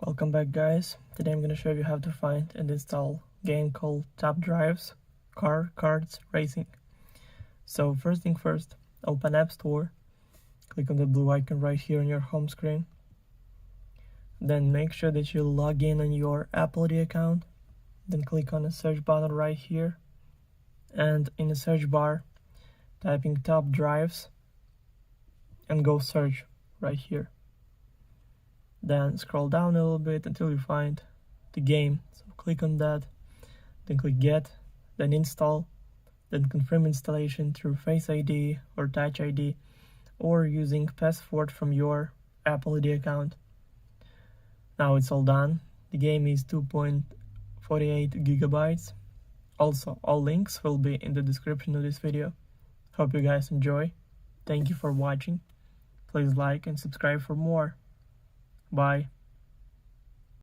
Welcome back, guys. Today I'm going to show you how to find and install a game called Top Drives Car Cards Racing. So first thing first, open App Store, click on the blue icon right here on your home screen. Then make sure that you log in on your Apple ID account. Then click on the search button right here, and in the search bar typing Top Drives and go search right here. Then scroll down a little bit until you find the game. So click on that, then click Get, then Install, then confirm installation through Face ID or Touch ID or using password from your Apple ID account. Now it's all done. The game is 2.48 gigabytes. Also, all links will be in the description of this video. Hope you guys enjoy. Thank you for watching. Please like and subscribe for more. Bye.